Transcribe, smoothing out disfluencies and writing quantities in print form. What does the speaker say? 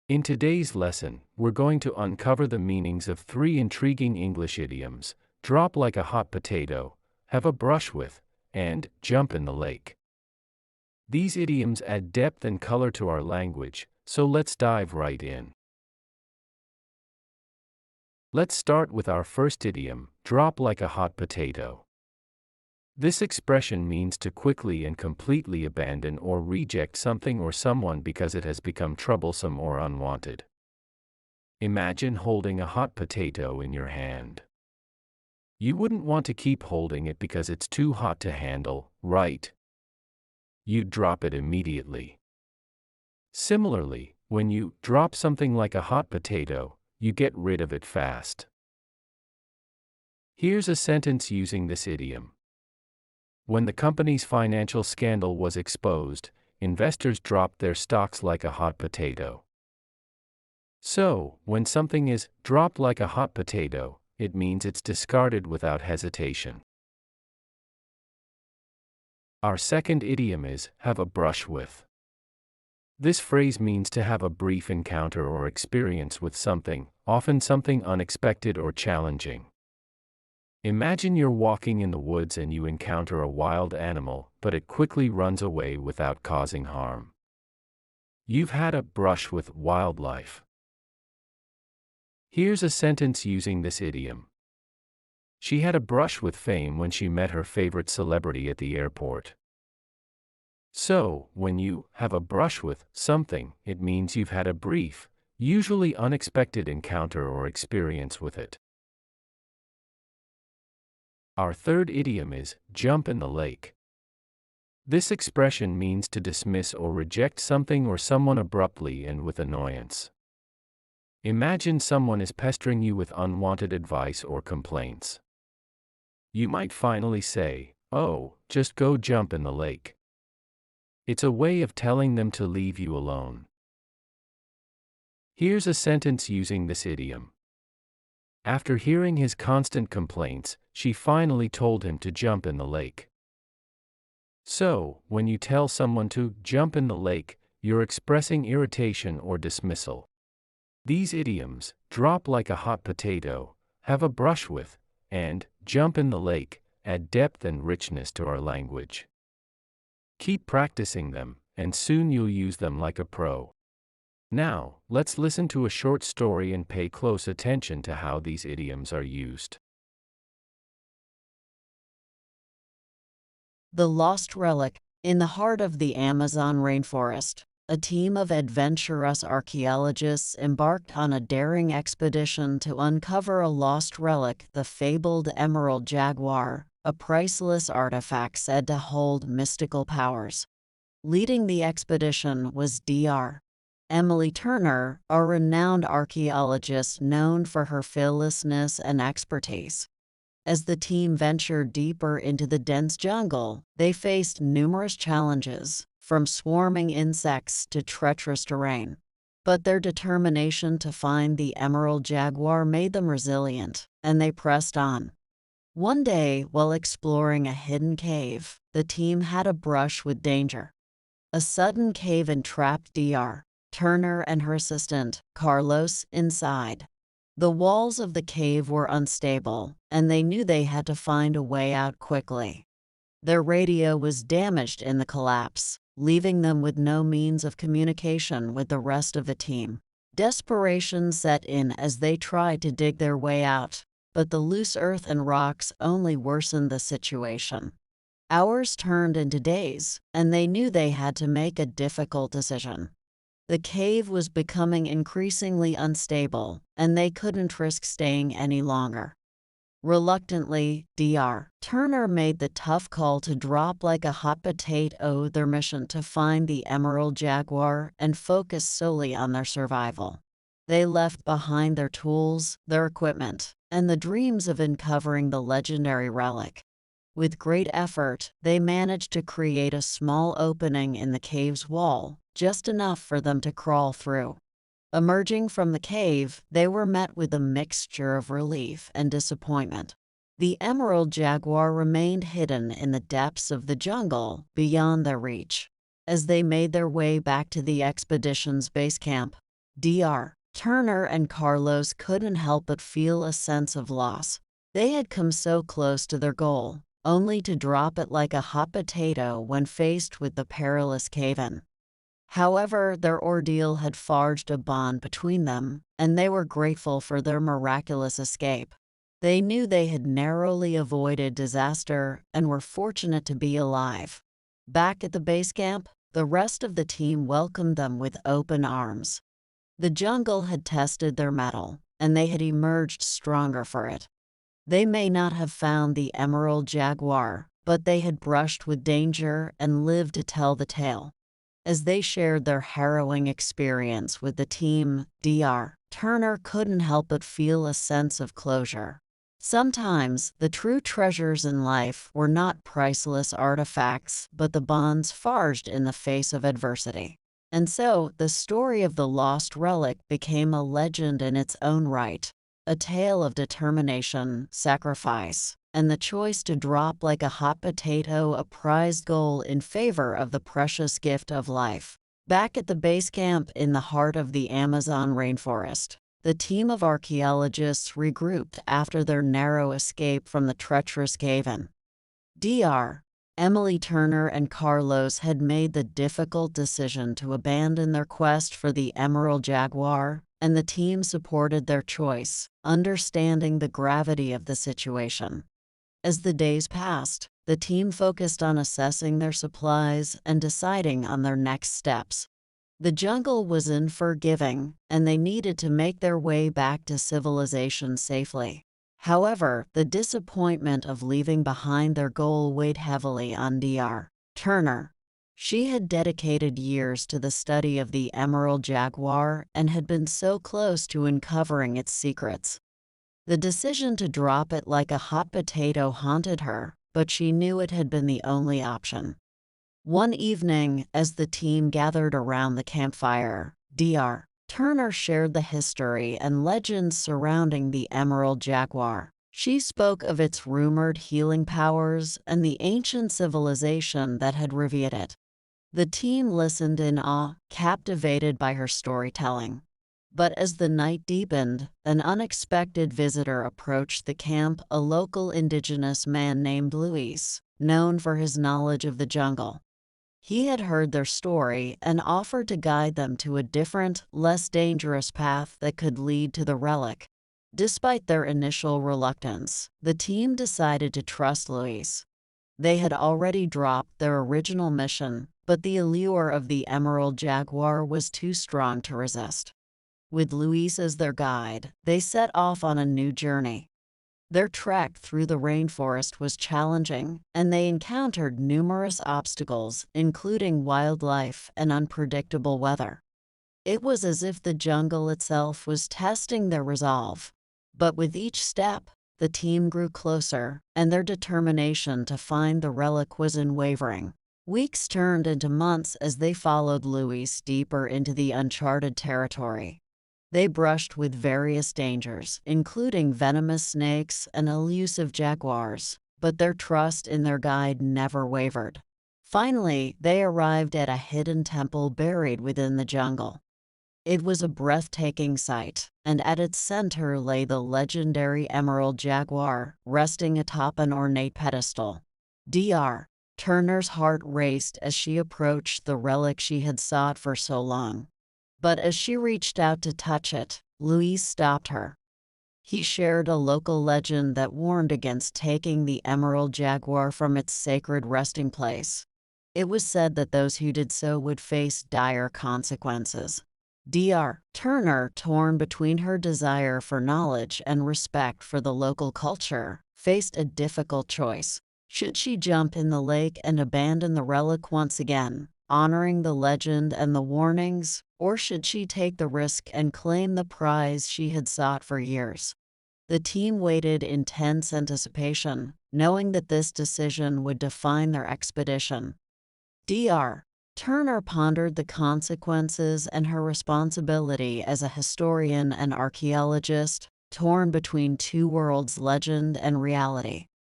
In today's lesson, we're going to uncover the meanings of three intriguing English idioms: drop like a hot potato, have a brush with, and jump in the lake. These idioms add depth and color to our language, so let's dive right in. Let's start with our first idiom, drop like a hot potato. This expression means to quickly and completely abandon or reject something or someone because it has become troublesome or unwanted. Imagine holding a hot potato in your hand. You wouldn't want to keep holding it because it's too hot to handle, right? You'd drop it immediately. Similarly, when you drop something like a hot potato, you get rid of it fast. Here's a sentence using this idiom. When the company's financial scandal was exposed, investors dropped their stocks like a hot potato. So, when something is dropped like a hot potato, it means it's discarded without hesitation. Our second idiom is have a brush with. This phrase means to have a brief encounter or experience with something, often something unexpected or challenging. Imagine you're walking in the woods and you encounter a wild animal, but it quickly runs away without causing harm. You've had a brush with wildlife. Here's a sentence using this idiom. She had a brush with fame when she met her favorite celebrity at the airport. So, when you have a brush with something, it means you've had a brief, usually unexpected encounter or experience with it. Our third idiom is jump in the lake. This expression means to dismiss or reject something or someone abruptly and with annoyance. Imagine someone is pestering you with unwanted advice or complaints. You might finally say, "Oh, just go jump in the lake." It's a way of telling them to leave you alone. Here's a sentence using this idiom. After hearing his constant complaints, she finally told him to jump in the lake. So, when you tell someone to jump in the lake, you're expressing irritation or dismissal. These idioms, drop like a hot potato, have a brush with, and jump in the lake, add depth and richness to our language. Keep practicing them, and soon you'll use them like a pro. Now, let's listen to a short story and pay close attention to how these idioms are used. The Lost Relic. In the heart of the Amazon rainforest, a team of adventurous archaeologists embarked on a daring expedition to uncover a lost relic, the fabled emerald jaguar, a priceless artifact said to hold mystical powers. Leading the expedition was Dr. Emily Turner, a renowned archaeologist known for her fearlessness and expertise. As the team ventured deeper into the dense jungle, they faced numerous challenges, from swarming insects to treacherous terrain. But their determination to find the emerald jaguar made them resilient, and they pressed on. One day, while exploring a hidden cave, the team had a brush with danger. A sudden cave-in trapped Dr. Turner and her assistant, Carlos, inside. The walls of the cave were unstable, and they knew they had to find a way out quickly. Their radio was damaged in the collapse, leaving them with no means of communication with the rest of the team. Desperation set in as they tried to dig their way out, but the loose earth and rocks only worsened the situation. Hours turned into days, and they knew they had to make a difficult decision. The cave was becoming increasingly unstable, and they couldn't risk staying any longer. Reluctantly, Dr. Turner made the tough call to drop like a hot potato their mission to find the emerald jaguar and focus solely on their survival. They left behind their tools, their equipment, and the dreams of uncovering the legendary relic. With great effort, they managed to create a small opening in the cave's wall, just enough for them to crawl through. Emerging from the cave, they were met with a mixture of relief and disappointment. The emerald jaguar remained hidden in the depths of the jungle, beyond their reach. As they made their way back to the expedition's base camp, Dr. Turner and Carlos couldn't help but feel a sense of loss. They had come so close to their goal, only to drop it like a hot potato when faced with the perilous cave-in. However, their ordeal had forged a bond between them, and they were grateful for their miraculous escape. They knew they had narrowly avoided disaster and were fortunate to be alive. Back at the base camp, the rest of the team welcomed them with open arms. The jungle had tested their mettle, and they had emerged stronger for it. They may not have found the emerald jaguar, but they had brushed with danger and lived to tell the tale. As they shared their harrowing experience with the team, Dr. Turner couldn't help but feel a sense of closure. Sometimes, the true treasures in life were not priceless artifacts, but the bonds forged in the face of adversity. And so, the story of the lost relic became a legend in its own right, a tale of determination, sacrifice, and the choice to drop like a hot potato a prized goal in favor of the precious gift of life. Back at the base camp in the heart of the Amazon rainforest, the team of archaeologists regrouped after their narrow escape from the treacherous cave-in. Dr. Emily Turner and Carlos had made the difficult decision to abandon their quest for the emerald jaguar, and the team supported their choice, understanding the gravity of the situation. As the days passed, the team focused on assessing their supplies and deciding on their next steps. The jungle was unforgiving, and they needed to make their way back to civilization safely. However, the disappointment of leaving behind their goal weighed heavily on Dr. Turner. She had dedicated years to the study of the emerald jaguar and had been so close to uncovering its secrets. The decision to drop it like a hot potato haunted her, but she knew it had been the only option. One evening, as the team gathered around the campfire, Dr. Turner shared the history and legends surrounding the emerald jaguar. She spoke of its rumored healing powers and the ancient civilization that had revered it. The team listened in awe, captivated by her storytelling. But as the night deepened, an unexpected visitor approached the camp, a local indigenous man named Luis, known for his knowledge of the jungle. He had heard their story and offered to guide them to a different, less dangerous path that could lead to the relic. Despite their initial reluctance, the team decided to trust Luis. They had already dropped their original mission, but the allure of the emerald jaguar was too strong to resist. With Luis as their guide, they set off on a new journey. Their trek through the rainforest was challenging, and they encountered numerous obstacles, including wildlife and unpredictable weather. It was as if the jungle itself was testing their resolve. But with each step, the team grew closer, and their determination to find the relic was unwavering. Weeks turned into months as they followed Luis deeper into the uncharted territory. They brushed with various dangers, including venomous snakes and elusive jaguars, but their trust in their guide never wavered. Finally, they arrived at a hidden temple buried within the jungle. It was a breathtaking sight, and at its center lay the legendary emerald jaguar, resting atop an ornate pedestal. Dr. Turner's heart raced as she approached the relic she had sought for so long. But as she reached out to touch it, Luis stopped her. He shared a local legend that warned against taking the emerald jaguar from its sacred resting place. It was said that those who did so would face dire consequences. Dr. Turner, torn between her desire for knowledge and respect for the local culture, faced a difficult choice. Should she jump in the lake and abandon the relic once again, honoring the legend and the warnings, or should she take the risk and claim the prize she had sought for years? The team waited in tense anticipation, knowing that this decision would define their expedition. Dr. Turner pondered the consequences and her responsibility as a historian and archaeologist, torn between two worlds, legend and reality.